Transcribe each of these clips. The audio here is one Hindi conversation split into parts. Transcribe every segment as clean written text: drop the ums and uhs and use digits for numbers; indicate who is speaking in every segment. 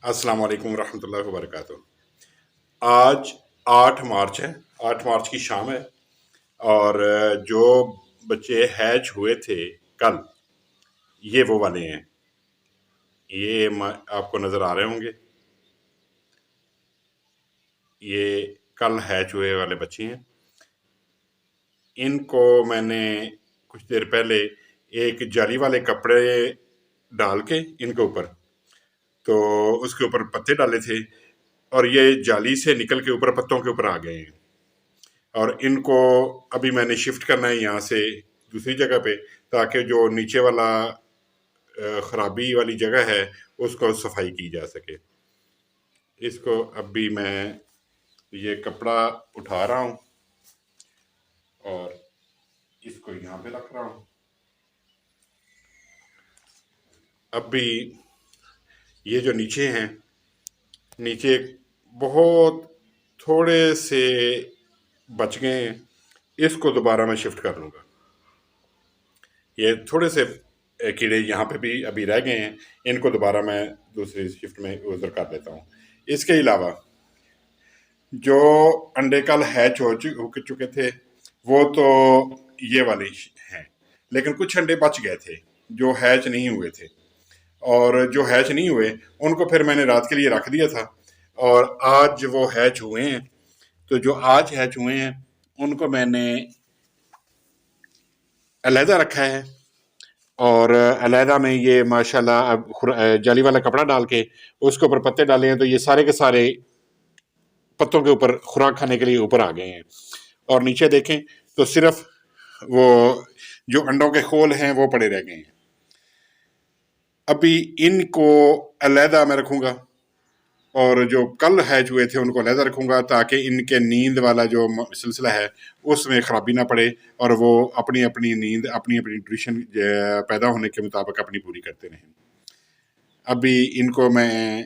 Speaker 1: अस्सलाम वालेकुम रहमतुल्लाहि व बरकातुहू। आज 8 मार्च है। 8 मार्च की शाम है और जो बच्चे हैच हुए थे कल, ये वो वाले हैं। ये आपको नज़र आ रहे होंगे, ये कल हैच हुए वाले बच्चे हैं। इनको मैंने कुछ देर पहले एक जाली वाले कपड़े डाल के इनके ऊपर, तो उसके ऊपर पत्ते डाले थे और ये जाली से निकल के ऊपर पत्तों के ऊपर आ गए हैं। और इनको अभी मैंने शिफ्ट करना है यहाँ से दूसरी जगह पे, ताकि जो नीचे वाला ख़राबी वाली जगह है उसको सफाई की जा सके। इसको अभी मैं ये कपड़ा उठा रहा हूँ और इसको यहाँ पे रख रहा हूँ। अभी ये जो नीचे हैं, नीचे बहुत थोड़े से बच गए हैं, इसको दोबारा मैं शिफ्ट कर लूँगा। ये थोड़े से कीड़े यहाँ पे भी अभी रह गए हैं, इनको दोबारा मैं दूसरी शिफ्ट में उधर कर देता हूँ। इसके अलावा जो अंडे कल हैच हो चुके थे वो तो ये वाले हैं, लेकिन कुछ अंडे बच गए थे जो हैच नहीं हुए थे, और जो हैच नहीं हुए उनको फिर मैंने रात के लिए रख दिया था और आज वो हैच हुए हैं। तो जो आज हैच हुए हैं उनको मैंने अलहदा रखा है और अलहदा में ये माशाल्लाह अब जाली वाला कपड़ा डाल के उसके ऊपर पत्ते डाले हैं, तो ये सारे के सारे पत्तों के ऊपर खुराक खाने के लिए ऊपर आ गए हैं। और नीचे देखें तो सिर्फ वो जो अंडों के खोल हैं वो पड़े रह गए हैं। अभी इनको अलहदा में रखूंगा और जो कल हैच हुए थे उनको अलहदा रखूंगा, ताकि इनके नींद वाला जो सिलसिला है उसमें ख़राबी ना पड़े और वो अपनी अपनी नींद, अपनी अपनी न्यूट्रिशन पैदा होने के मुताबिक अपनी पूरी करते रहें। अभी इनको मैं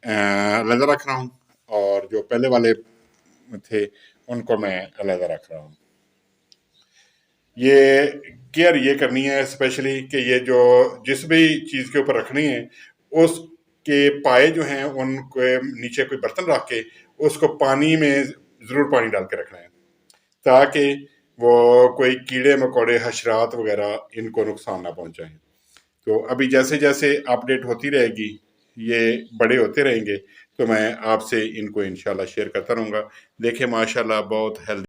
Speaker 1: अलहदा रख रहा हूँ और जो पहले वाले थे उनको मैं अलहदा रख रहा हूँ। ये केयर ये करनी है स्पेशली कि ये जो जिस भी चीज़ के ऊपर रखनी है उसके पाए जो हैं उनके नीचे कोई बर्तन रख के उसको पानी में ज़रूर पानी डाल के रखना है, ताकि वो कोई कीड़े मकोड़े हशरात वगैरह इनको नुकसान ना पहुंचाएं। तो अभी जैसे जैसे अपडेट होती रहेगी, ये बड़े होते रहेंगे, तो मैं आपसे इनको इंशाल्लाह शेयर करता रहूँगा। देखिए माशाल्लाह बहुत हेल्दी